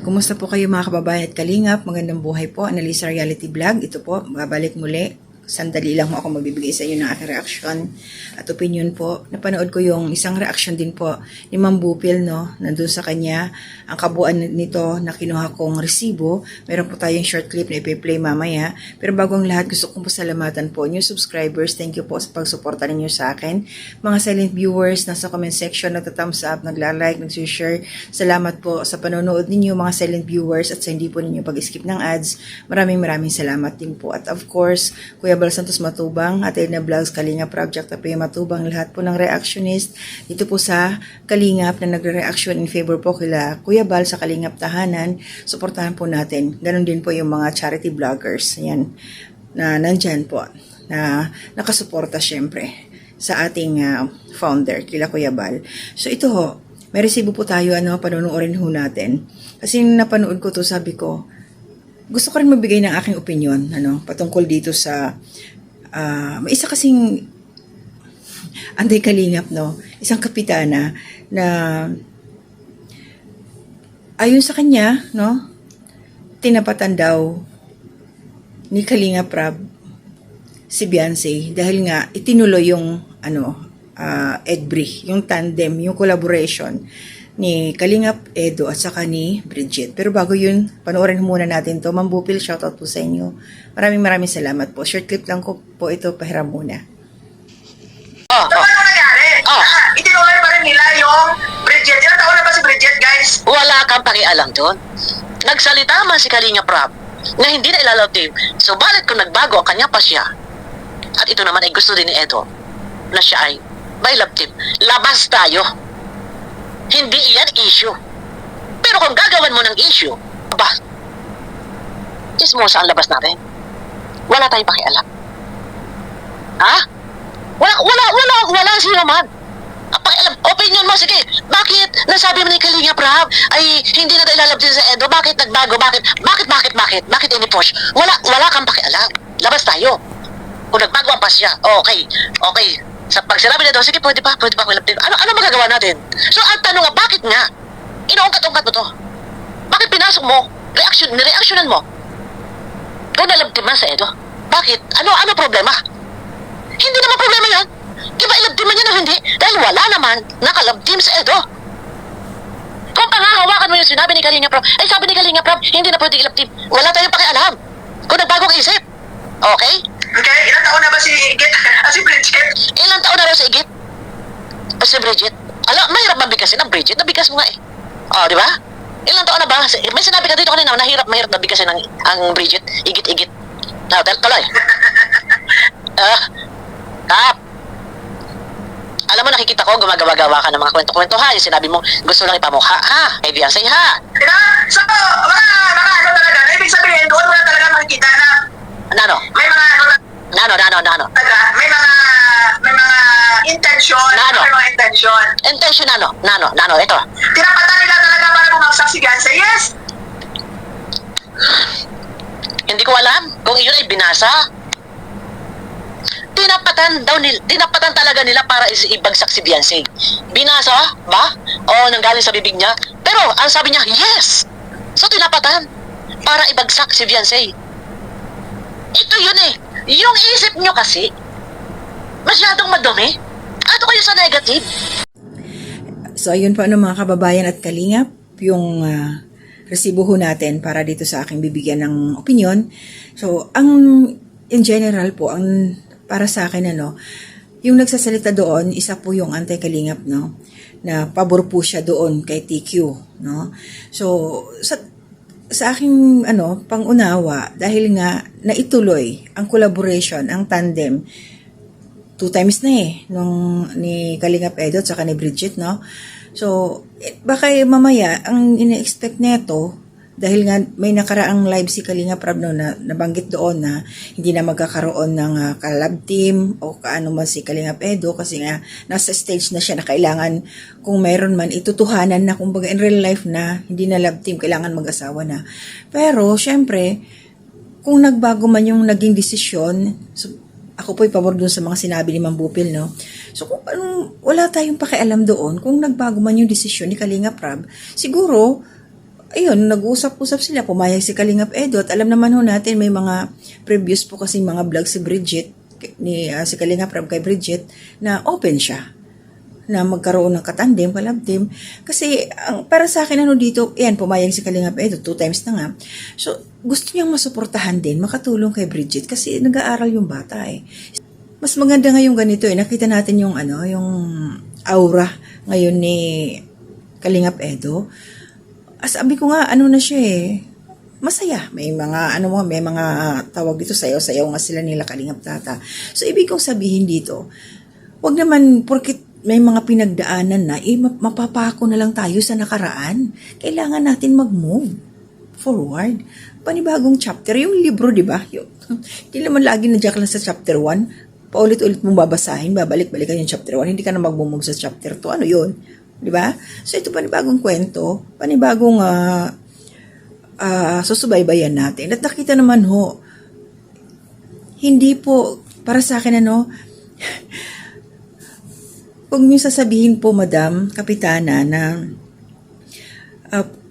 Kumusta po kayo mga kababayan at kalingap? Magandang buhay po. Analisa Reality Vlog. Ito po, babalik muli. Sandali lang mo ako magbibigay sa inyo ng aking reaksyon at opinion po. Napanood ko yung isang reaksyon din po ni Ma'am Bupil, no? Nandun sa kanya, ang kabuuan nito na kinuha kong resibo. Meron po tayong short clip na ipi-play mamaya. Pero bago ang lahat, gusto kong pasalamatan po new subscribers. Thank you po sa pagsuporta ninyo sa akin. Mga silent viewers, nasa comment section, nagta-thumbs up, nagla-like, nag-share. Salamat po sa panonood ninyo mga silent viewers at sa hindi po ninyo pag-skip ng ads. Maraming salamat din po. At of course, Kuya Bal Santos Matubang, at Edna Vlogs, Kalingap Project, Tapia Matubang, lahat po ng reactionist dito po sa Kalingap na nagre-reaction in favor po kila Kuya Bal sa Kalingap Tahanan. Suportahan po natin. Ganon din po yung mga charity vloggers. Ayan, na nandyan po, na nakasuporta syempre sa ating founder, kila Kuya Bal. So ito ho, may resibo po tayo, panonoorin ho natin. Kasi napanood ko to, sabi ko, gusto ko rin magbigay ng aking opinion, patungkol dito sa, may isa kasing Anday Kalingap, isang kapitana na, ayon sa kanya, tinapatan daw ni Kalingap Rab si Beyonce dahil nga itinuloy yung, Edbri, yung tandem, yung collaboration ni Kalingap Edo at saka ni Bridget. Pero bago yun, panoorin muna natin to. Ma'am Bupil, shoutout po sa inyo. Maraming salamat po. Short clip lang ko po ito, pahiram muna. So, ano nangyari? Itinuloy pa rin nila yung Bridget. Ilang taon na ba si Bridget, guys? Wala kang pakialam doon. Nagsalita man si Kalingap Rab na hindi na ilalove team. So, balit kung nagbago ang kanya pa siya. At ito naman ay gusto din ni Edo na siya ay may love team. Labas tayo. Hindi iyan issue. Pero kung gagawan mo ng issue, chismosa ang labas natin. Wala tayong pakialam. Ha? Wala sino naman. Pakialam, opinion mo, sige. Bakit nasabi mo ni Kalingap Rab ay hindi na ilalab din sa Edo? Bakit nagbago? Bakit ini-push? Wala kang pakialam. Labas tayo. Kung nagbago ang pasya, okay. Sa pag sinabi na daw, sige, pwede pa ako ilaptin. Ano magagawa natin? So, ang tanong nga, bakit nga? Inuungkat-ungkat mo to. Bakit pinasok mo? Nireaksyonan mo? Kung nalabtin man sa Edo, bakit? Ano problema? Hindi naman problema yan. Di ba ilabtin man yan o hindi? Dahil wala naman nakalabtin sa Edo. Kung pangahawakan mo yung sinabi ni Kalingap Rab, ay sabi ni Kalingap Rab, hindi na pwede ilabtin. Wala tayong pakialam. Kung nagbagong isip. Okay? Okay, ilang taon na ba si Bridget? Ilang taon na rin sa igit? O si Bridget? Mahirap mabigasin ang Bridget. Nabigas mo nga eh. O, di ba? Ilang taon na ba? May sinabi ka dito kanina, mahirap mabigasin ang Bridget. Igit. Tuloy. Kap. Alam mo, nakikita ko, gumagawa-gawa ka ng mga kwento-kwento, ha? Yung sinabi mo, gusto lang ipamukha, ha? Kay Beyonce, ha? Diba? So, mga ano talaga, ibig sabihin, doon mo na talaga makikita na Nano? may mga Nano? talaga, may mga intention. Nano? May mga intention. Intention Nano, ito. Tinapatan nila talaga para bumagsak si Beyonce. Yes! Hindi ko alam kung iyon ay binasa. Tinapatan talaga nila para ibagsak si Beyonce. Binasa ba? O nanggaling sa bibig niya? Pero ang sabi niya, yes! So tinapatan para ibagsak si Beyonce. Ito yun eh. Yung isip nyo kasi, masyadong madumi. Ato kayo sa negative. So ayun po mga kababayan at kalingap, yung resibo ho natin para dito sa aking bibigyan ng opinion. So in general po, para sa akin yung nagsasalita doon, isa po yung anti-kalingap, na pabor po siya doon kay TQ, So sa aking pangunawa, dahil nga naituloy ang collaboration, ang tandem 2 times na nung ni Kalingap Edo at saka ni Bridget, So baka mamaya ang ina-expect neto, dahil nga may nakaraang live si Kalingap Rab na nabanggit doon na hindi na magkakaroon ng collab team o kaano man si Kalingap Edo, kasi nga nasa stage na siya na kailangan, kung mayroon man itutuhanan na, kumbaga in real life na, hindi na love team, kailangan mag-asawa na. Pero syempre, kung nagbago man yung naging desisyon, so, ako po'y pabor dun sa mga sinabi ni Ma'am Bupil, So kung wala tayong pakialam doon, kung nagbago man yung desisyon ni Kalingap Rab, siguro ayun, nag-usap-usap sila, pumayag si Kalingap Edo at alam naman ho natin may mga previous po kasi mga vlog si Bridget, si Kalingap Rab kay Bridget, na open siya na magkaroon ng katandem, kalabdim. Kasi, para sa akin, dito, yan, pumayag si Kalingap Edo, 2 times na nga. So, gusto niyang masuportahan din, makatulong kay Bridget, kasi nag-aaral yung bata eh. Mas maganda nga yung ganito eh, nakita natin yung, yung aura ngayon ni Kalingap Edo. Sabi ko nga, na siya eh, masaya. May mga, may mga tawag dito, sayaw-sayaw nga sila nila Kalingap Tata. So, ibig kong sabihin dito, wag naman, porkit may mga pinagdaanan na, mapapako na lang tayo sa nakaraan. Kailangan natin mag-move forward. Panibagong chapter, yung libro, di ba? Hindi naman lagi na-jack lang sa chapter 1. Paulit-ulit mong babasahin, babalik-balikan yung chapter 1. Hindi ka na mag-move sa chapter 2. Ano yun? Di ba? So, ito panibagong kwento, panibagong susubaybayan natin. At nakita naman ho, hindi po, para sa akin huwag niyo sasabihin po, Madam Kapitana, na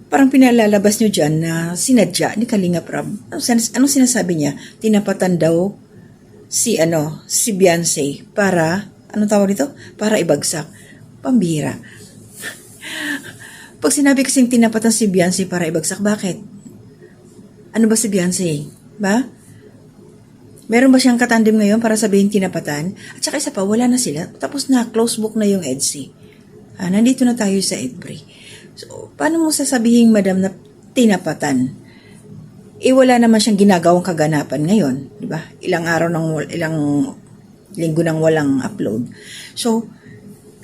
parang pinalalabas niyo dyan na sinadya ni Kalingap Rab. Anong sinasabi niya? Tinapatan daw si Beyonce para, anong tawag dito? Para ibagsak. Pambira. Pag sinabi kasing tinapatan si Beyonce para ibagsak, bakit? Ano ba si Beyonce? Ba? Meron ba siyang katandem ngayon para sabihin tinapatan? At saka isa pa, wala na sila. Tapos na, close book na yung EDSI. Nandito na tayo sa EDBRI. So, paano mo sasabihin, Madam, na tinapatan? Wala naman siyang ginagawang kaganapan ngayon. Diba? Ilang linggo nang walang upload. So,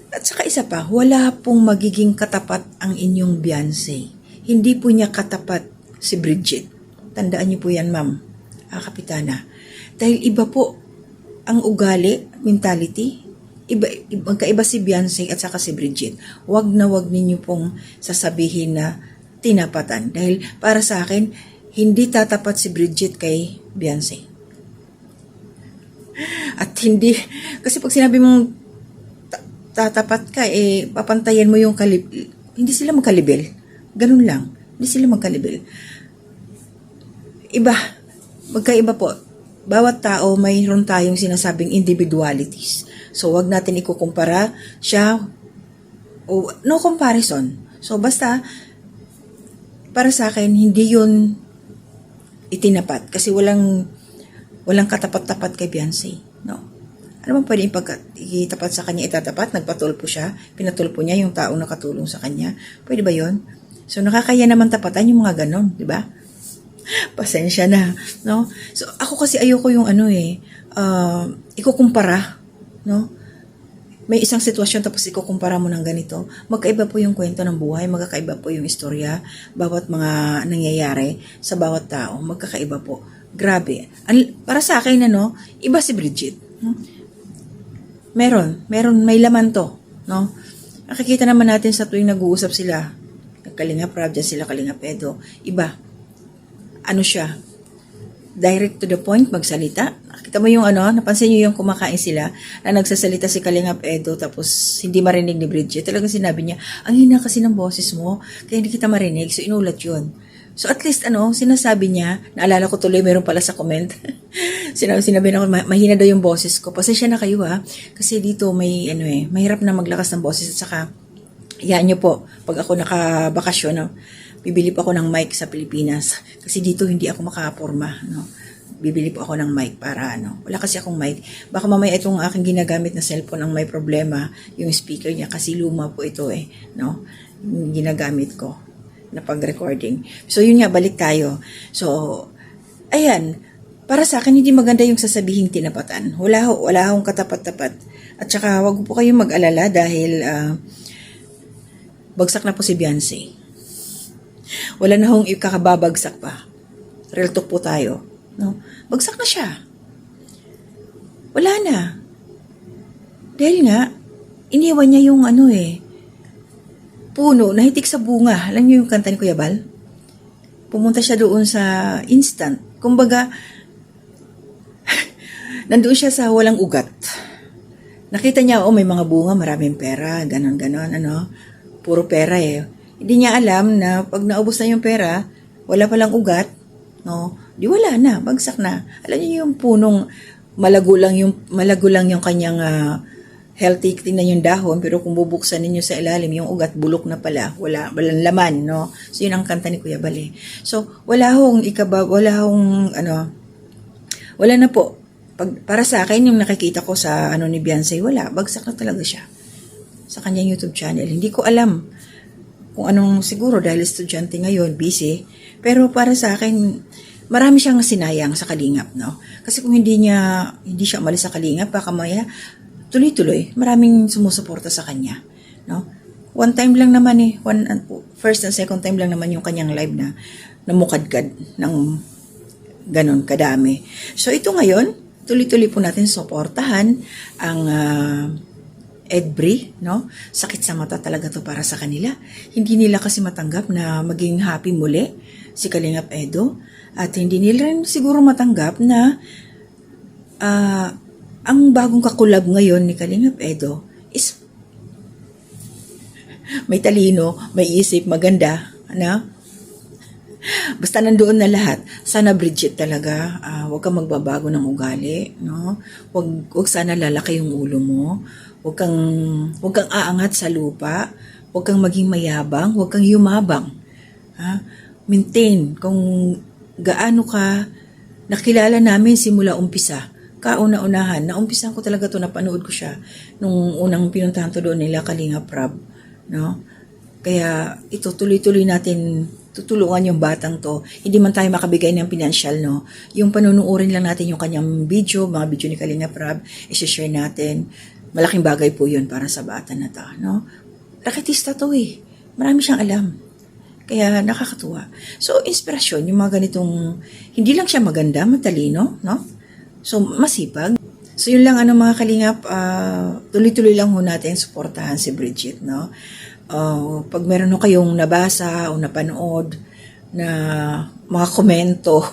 at saka isa pa, wala pong magiging katapat ang inyong Beyonce. Hindi po niya katapat si Bridget. Tandaan niyo po yan, Ma'am, Kapitana. Dahil iba po ang ugali, mentality. Magkaiba si Beyonce at saka si Bridget. Wag na wag ninyo pong sasabihin na tinapatan. Dahil para sa akin, hindi tatapat si Bridget kay Beyonce. At hindi, kasi pag sinabi mong tatapat ka, papantayan mo yung hindi sila magkalibel. Ganun lang. Hindi sila magkalibel. Magkaiba po. Bawat tao, mayroon tayong sinasabing individualities. So, wag natin ikukumpara siya. No comparison. So, basta, para sa akin, hindi yun itinapat. Kasi walang katapat-tapat kay Beyonce. No? Ano bang pwede itapat sa kanya? Itatapat? Nagpatulpo siya? Pinatulpo niya yung taong nakatulong sa kanya? Pwede ba yun? So, nakakaya naman tapatan yung mga ganon. Diba? Pasensya na, no? So, ako kasi ayoko yung ikukumpara, no? May isang sitwasyon tapos ikukumpara mo ng ganito. Magkaiba po yung kwento ng buhay, magkakaiba po yung istorya, bawat mga nangyayari sa bawat tao, magkakaiba po. Grabe. Para sa akin, iba si Bridget. No? May laman to, no? Nakikita naman natin sa tuwing nag-uusap sila, Kalingap Rab, dyan sila Kalingap Edo, iba. Siya, direct to the point, magsalita. Kita mo yung napansin nyo yung kumakain sila, na nagsasalita si Kalingap Edo, tapos hindi marinig ni Bridget. Talagang sinabi niya, ang hina kasi ng boses mo, kaya hindi kita marinig, so inulat yun. So at least sinasabi niya, naalala ko tuloy, meron pala sa comment, sinabi na ako, mahina daw yung boses ko. Pasensya na kayo kasi dito may, mahirap na maglakas ng boses, at saka, yan nyo po, pag ako nakabakasyon, bibili po ako ng mic sa Pilipinas. Kasi dito hindi ako makaporma, no? Bibili po ako ng mic para wala kasi akong mic. Baka mamaya itong aking ginagamit na cellphone ang may problema, yung speaker niya kasi luma po ito no? Yung ginagamit ko na pag-recording. So yun nga, balik tayo. So, ayan, para sa akin hindi maganda yung sasabihin tinapatan. Wala akong katapat-tapat. At saka wag po kayong mag-alala dahil bagsak na po si Beyonce. Wala na hong ikakababagsak pa. Real talk po tayo. No? Bagsak na siya. Wala na. Dahil nga, iniwan niya yung puno, nahitik sa bunga. Alam niyo yung kanta ni Kuya Bal? Pumunta siya doon sa instant. Kumbaga, nandoon siya sa walang ugat. Nakita niya, may mga bunga, maraming pera, ganon, puro pera Hindi niya alam na pag naubos na yung pera, wala palang ugat, no? Di wala na, bagsak na. Alam niyo yung punong malago lang yung kanyang healthy, tingnan yung dahon, pero kung bubuksan ninyo sa ilalim, yung ugat bulok na pala, walang laman, no? So yun ang kanta ni Kuya Bal. So wala na po. Para sa akin, yung nakikita ko sa ni Beyonce, wala. Bagsak na talaga siya sa kanyang YouTube channel. Hindi ko alam kung anong, siguro dahil estudyante ngayon, busy. Pero para sa akin, marami siyang sinayang sa Kalingap, no? Kasi kung hindi siya umalis sa Kalingap, baka maya, tuloy-tuloy, maraming sumusuporta sa kanya, no? One time lang naman first and second time lang naman yung kanyang live na namukadkad ng ganon kadami. So ito ngayon, tuloy-tuloy po natin suportahan ang Edbri, no? Sakit sa mata talaga to para sa kanila. Hindi nila kasi matanggap na maging happy muli si Kalingap Edo, at hindi nila rin siguro matanggap na ang bagong kakulab ngayon ni Kalingap Edo is may talino, may isip, maganda, ano? Basta nandoon na lahat. Sana Bridget talaga, huwag kang magbabago ng ugali, no? Huwag sana lalaki yung ulo mo. Huwag kang aangat sa lupa. Huwag kang maging mayabang, huwag kang yumabang. Maintain kung gaano ka nakilala namin simula umpisa. Kauna-unahan, naumpisan ko talaga to, napanood ko siya nung unang pinuntahan to doon nila Kalingap Rab, no? Kaya ito, tuloy-tuloy natin tutulungan yung batang to. Hindi man tayo makabigay ng pinansyal, no? Yung panunuorin lang natin yung kanyang video, mga video ni Kalingap Rab, i-share natin. Malaking bagay po yun para sa bata na to, no? Raketista to Marami siyang alam. Kaya nakakatuwa. So, inspirasyon, yung mga ganitong, hindi lang siya maganda, matalino, no? So, masipag. So, yun lang mga Kalingap, tuloy-tuloy lang ho natin suportahan si Bridget, no? Pag meron kayong nabasa o napanood na mga komento,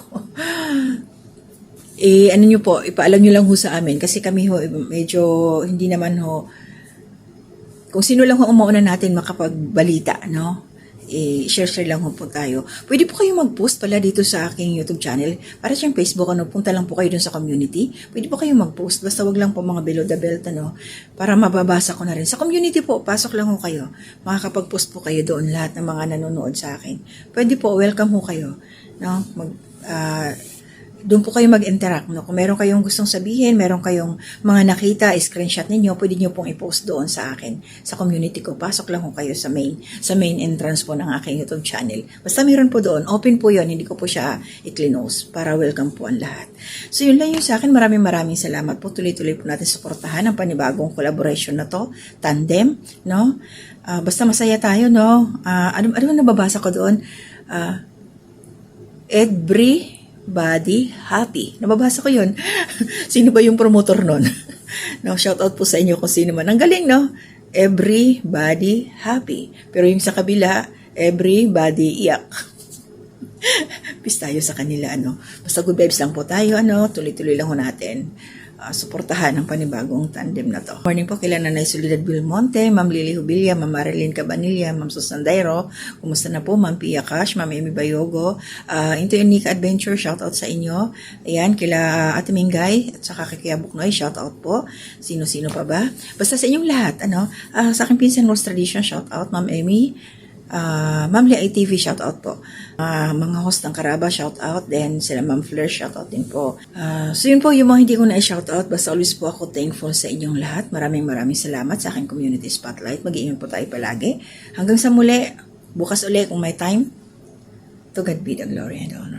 ano nyo po, ipaalam nyo lang ho sa amin. Kasi kami ho, medyo hindi naman ho, kung sino lang ho umuuna natin makapagbalita, no? Share lang po tayo. Pwede po kayo mag-post pala dito sa aking YouTube channel. Para siyang Facebook, punta lang po kayo dun sa community. Pwede po kayo mag-post. Basta wag lang po mga below the belt, para mababasa ko na rin. Sa community po, pasok lang ho kayo. Makakapag-post po kayo doon lahat ng mga nanonood sa akin. Pwede po, welcome ho kayo. No? Doon po kayo mag-interact, no? Kung meron kayong gustong sabihin, meron kayong mga nakita, screenshot ninyo, pwede nyo pong i-post doon sa akin, sa community ko. Pasok lang po kayo sa main entrance po ng aking YouTube channel. Basta meron po doon, open po yun, hindi ko po siya i-close para welcome po ang lahat. So yun lang yun sa akin, maraming salamat po. Tuloy-tuloy po natin suportahan ang panibagong collaboration na to, tandem, no? Basta masaya tayo, no? Ano nababasa ko doon? Everybody happy. Nababasa ko yun. Sino ba yung promotor nun? No, shout out po sa inyo kung sino man. Ang galing, no? Everybody happy. Pero yung sa kabila, everybody iyak. Peace tayo sa kanila, Basta good vibes lang po tayo, Tuloy-tuloy lang ho natin. Suportahan ang panibagong tandem na to. Morning po kila Nanay Soledad Belmonte, Ma'am Lily Hubilla, Ma'am Marilyn Cabanilla, Ma'am Susan Dairo. Kumusta na po, Ma'am Pia Cash, Ma'am Amy Bayogo. Into Unique Adventure, shout out sa inyo. Ayan, kila Ate Mingay at saka kay Kuya Buknoy, shout out po. Sino-sino pa ba? Basta sa inyong lahat, sa aking pinsan Rose Tradition, shout out, Ma'am Amy. Ma'am Lia ITV, shout out po. Mga host ng Karaba, shout out. Then sila Ma'am Fleur, shout out din po. So yun po yung mga hindi ko na i-shout out. Basta always po ako thankful sa inyong lahat. Maraming salamat sa aking community spotlight. Mag-iingat po tayo palagi. Hanggang sa muli, bukas uli kung may time. To God be the glory and honor.